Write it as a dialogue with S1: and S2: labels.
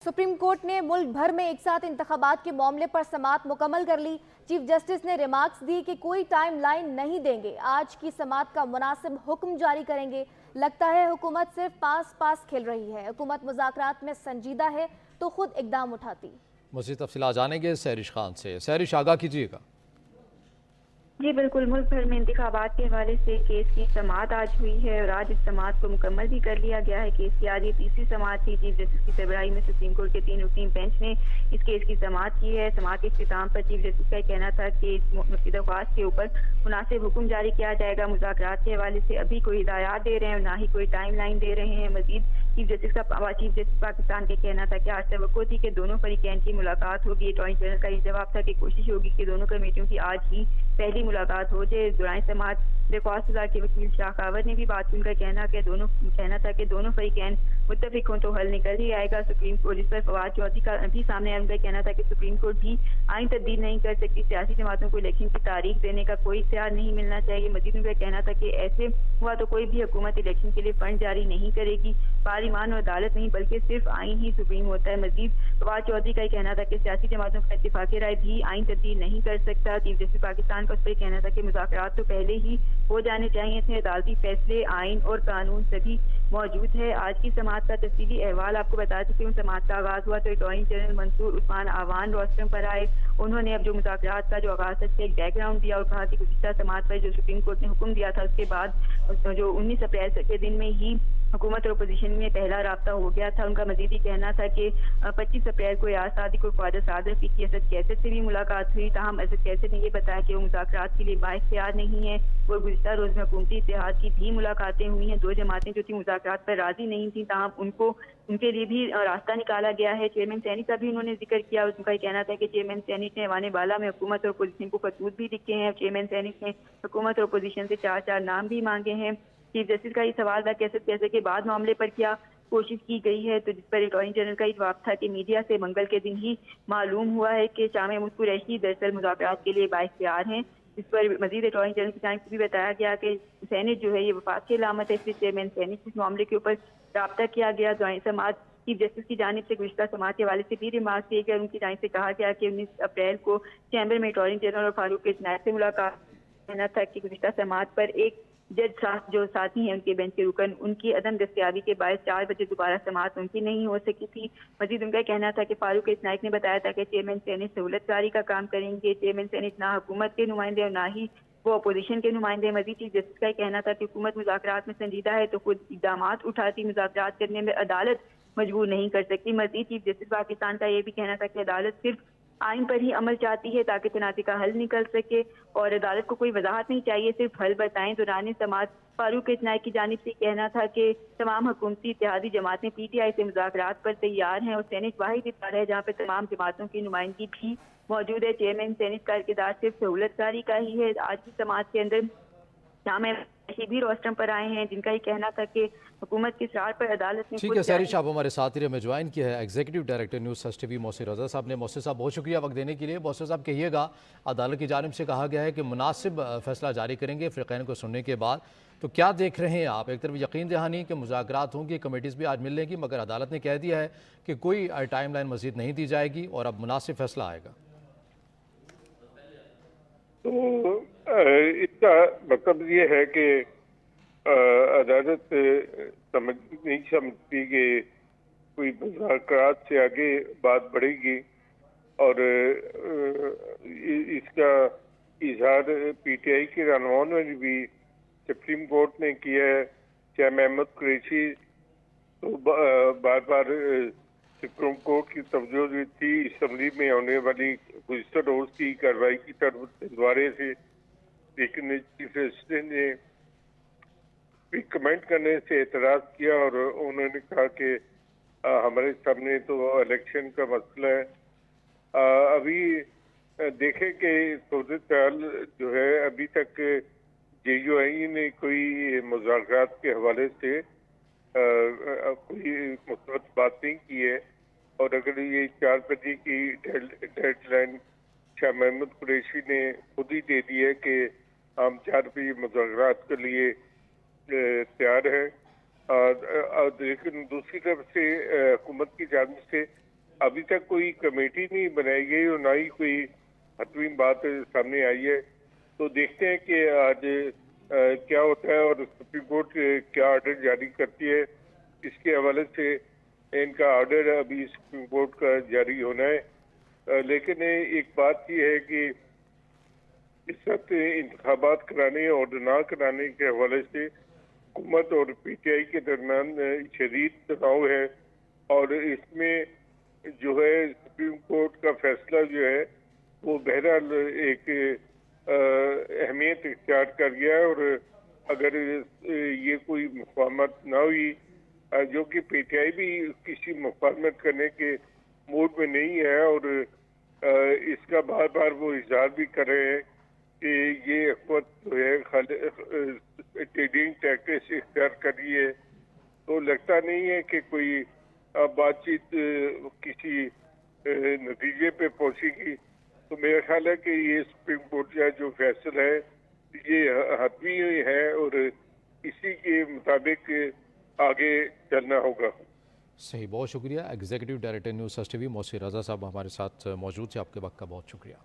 S1: Supreme court ने मुल्क भर में एक साथ इंतखाबात के मामले पर समाअत मुकम्मल कर ली। चीफ जस्टिस ने रिमार्क्स दी कि कोई टाइम लाइन नहीं देंगे, आज की समाअत का मुनासिब हुक्म जारी करेंगे। लगता है हुकूमत सिर्फ पास पास खेल रही है। हुकूमत मुज़ाकरात में संजीदा है तो खुद इकदाम उठाती।
S2: मज़ीद तफसीलात जानेंगे सहरिश खान से। सहरिश, आगाह कीजिएगा।
S3: जी बिल्कुल, मुल्क भर में इंतखाबात के हवाले से केस की समाअत आज हुई है और आज इस समाअत को मुकम्मल भी कर लिया गया है। केस की आज ये तीसरी समाअत थी। चीफ जस्टिस की सरबराही में सुप्रीम कोर्ट के 3 रुकनी बेंच ने इस केस की समाअत की है। समाअत के इख्तिताम पर चीफ जस्टिस का कहना था कि इस दरख्वास्त के ऊपर मुनासिब हुक्म जारी किया जाएगा। मुज़ाकरात के हवाले से अभी कोई हिदायत दे रहे हैं और ना ही कोई टाइम लाइन दे रहे हैं। मजीद चीफ जस्टिस पाकिस्तान का कहना था कि आज तवक्को थी कि दोनों फरीकैन की मुलाकात होगी। अटॉर्नी जनरल का ये जवाब था कि कोशिश होगी कि दोनों कमेटियों की आज ही पहली मुलाकात हो जाए। दौरान समाअत दरख्वास्त के वकील शाह कावर ने भी बात उनका कहना था कि दोनों फरीकैन मुत्तफिक हों तो हल निकल ही आएगा। सुप्रीम कोर्ट, जिस पर फवाद चौधरी का भी सामने उनका कहना था कि सुप्रीम कोर्ट भी आइन तब्दील नहीं कर सकती। सियासी जमातों को इलेक्शन की तारीख देने का कोई इख्तियार नहीं मिलना चाहिए। मजीद उनका कहना था कि ऐसे हुआ तो कोई भी हुकूमत इलेक्शन के लिए फंड जारी नहीं करेगी। पार्लिमान और अदालत नहीं बल्कि सिर्फ आइन ही सुप्रीम होता है। मजीद फवाद चौधरी का कहना था कि सियासी जमातों का इत्तेफाक़ी राय भी आइन तब्दील नहीं कर सकता। चीफ जस्टिस पाकिस्तान का उस पर कहना था कि मुज़ाकरात तो पहले ही हो जाने चाहिए थे। अदालती फैसले, आइन और कानून सभी मौजूद है। आज की समाअत का तफसीली अहवाल आपको बता चुकी हूँ। समाअत का आगाज हुआ तो अटॉर्नी जनरल मंसूर उस्मान आवान रोस्टम पर आए। उन्होंने अब जो मुज़ाकरात का जो आगाज था एक बैकग्राउंड दिया और कहा कि गुज़िश्ता समाअत पर जो सुप्रीम कोर्ट ने हुक्म दिया था उसके बाद जो 19 अप्रैल के दिन में ही हुकूमत और अपोजिशन में पहला राब्ता हो गया था। उनका मजीद ही कहना था कि 25 अप्रैल को यार सादिक और ख्वाजा साद रफीक की असद कैसद से भी मुलाकात हुई। ताहम असद कैसद ने यह बताया कि वो मुज़ाकरात के लिए बाइख्तियार नहीं है और गुज़िश्ता रोज में हुकूमती इत्तेहाद की भी मुलाकातें हुई हैं। दो जमातें जो थी मुज़ाकरात पर राजी नहीं थी, ताहम उनके लिए भी रास्ता निकाला गया है। चेयरमैन सैनिक का भी उन्होंने जिक्र किया। उनका कहना था कि चेयरमैन सैनिक ने ऐवान बाला में हुकूमत और अपोजिशन को खतूत भी लिखे हैं। चेयरमैन सैनिक ने हुकूमत और अपोजिशन से 4 नाम भी मांगे हैं। चीफ जस्टिस का ये सवाल था कैसे के बाद मामले पर क्या कोशिश की गई है, तो जिस पर अटॉर्नी जनरल का जवाब था कि मीडिया से मंगल के दिन ही मालूम हुआ है कि शाह महमूद कुरैशी दरअसल मुज़ाकरात के लिए बाइख्तियार हैं। इस पर मजीद अटॉर्नी जनरल की जानिब से भी बताया गया कि सैनिक जो है ये वफाक की अलामत है, इसलिए चेयरमैन सैनिक इस मामले के ऊपर रब्ता किया गया। समाअत चीफ जस्टिस की जानिब से गुज़िश्ता समाअत के हवाले से भी रिमार्क किए गए। उनकी जानिब से कहा गया कि 19 अप्रैल को चैम्बर में अटॉर्नी जनरल और फारूक इस्नायक से मुलाकात कहना था कि गुज़िश्ता समाअत पर एक जज जो साथी हैं उनके बेंच के रुकन, उनकी अदम दस्तयाबी के बाद 4 बजे दोबारा समाअत उनकी नहीं हो सकी थी। मजीद उनका कहना था कि फारूक इस्नायक ने बताया था कि चेयरमैन सैनिक सहूलतकारी का काम करेंगे। चेयरमैन सैनिक ना हुकूमत के नुमाइंदे और ना ही वो अपोजिशन के नुमाइंदे। मजीद चीफ जस्टिस का कहना था कि हुकूमत मुज़ाकरात में संजीदा है तो खुद इकदाम उठाती। मुज़ाकरात करने में अदालत मजबूर नहीं कर सकती। मजीद चीफ जस्टिस पाकिस्तान का ये भी कहना था कि अदालत सिर्फ आइन पर ही अमल चाहती है ताकि तनाज़े का हल निकल सके और अदालत को कोई वजाहत नहीं चाहिए, सिर्फ हल बताएं। दौरान समाअत फारूक इस्नायक की जानिब से कहना था कि तमाम हुकूमती इत्तेहादी जमातें PTI से मुज़ाकरात पर तैयार हैं और सैनिक वाहिद इदारा है जहाँ पर तमाम जमातों की नुमाइंदगी भी मौजूद है। चेयरमैन सैनिक का किरदार सिर्फ सहूलतकारी का ही है। आज की समाअत के अंदर शाह भी रोस्टम पर आए हैं, जिनका ये कहना था कि हुकूमत की सरार पर अदालत ने
S2: ठीक है सहरिश, आप हमारे साथ ही में ज्वाइन किया है executive director News First TV Mohsin Raza साहब ने। मोहसिन साहब बहुत शुक्रिया वक्त देने के लिए। मोहसिन साहब कहिएगा, अदालत की जानिब से कहा गया है कि मुनासिब फैसला जारी करेंगे फ़रीक़ैन को सुनने के बाद, तो क्या देख रहे हैं आप? एक तरफ यकीन दहानी कि मुज़ाकरात होंगी, कमेटीज़ भी आज मिल लेंगी, मगर अदालत ने कह दिया है कि कोई टाइम लाइन मज़ीद नहीं दी जाएगी और अब मुनासिब फैसला आएगा।
S4: तो इसका मतलब ये है कि अदालत नहीं समझती कि कोई मुज़ाकरात से आगे बात बढ़ेगी और इसका इजहार PTI के रहनुमाओं ने भी सुप्रीम कोर्ट ने किया है। शाह महमूद कुरैशी तो बार बार सुप्रीम कोर्ट की तवज्जो दी थी असम्बली में होने वाली गुज़िश्ता रोज की कार्रवाई की तरफ दोबारे से, लेकिन चीफ जस्टिस ने भी कमेंट करने से एतराज़ किया और उन्होंने कहा कि हमारे सामने तो इलेक्शन का मसला है। अभी देखें कि सूरत हाल जो है, अभी तक JUI ने कोई मुज़ाकरात के हवाले से कोई मुस्बत बात नहीं की है और अगर ये 4 बजे की डेडलाइन शाह महमूद कुरैशी ने खुद ही दे दी है कि हम 4 बजे मुज़ाकरात के लिए तैयार है। लेकिन दूसरी तरफ से हुकूमत की जानिब से अभी तक कोई कमेटी नहीं बनाई गई और ना ही कोई हतमी बात सामने आई है। तो देखते हैं कि आज क्या होता है और सुप्रीम कोर्ट क्या ऑर्डर जारी करती है। इसके हवाले से इनका ऑर्डर अभी सुप्रीम कोर्ट का जारी होना है। लेकिन एक बात ये है कि इस वक्त इंतखाबात कराने और ना कराने के हवाले से हुकूमत और पीटीआई के दरमियान शदीद तनाव है और इसमें जो है सुप्रीम कोर्ट का फैसला जो है वो बहरहाल एक अहमियत इख्तियार कर गया है। और अगर ये कोई मुफाहमत ना हुई, जो कि पीटीआई भी किसी मुफाहमत करने के मूड में नहीं है और इसका बार बार वो इजहार भी कर रहे हैं कि ये हुकूमत जो है ट्रेडिंग टैक्टिक्स इख्तियार कर रही है। तो लगता नहीं है कि कोई बातचीत किसी नतीजे पे पहुंचेगी। तो मेरा ख्याल है कि ये सुप्रीम कोर्ट का जो फैसला है ये हतमी है और इसी के मुताबिक आगे चलना होगा।
S2: सही, बहुत शुक्रिया। Executive director News First TV Mohsin Raza साहब हमारे साथ मौजूद थे। आपके वक्त का बहुत शुक्रिया।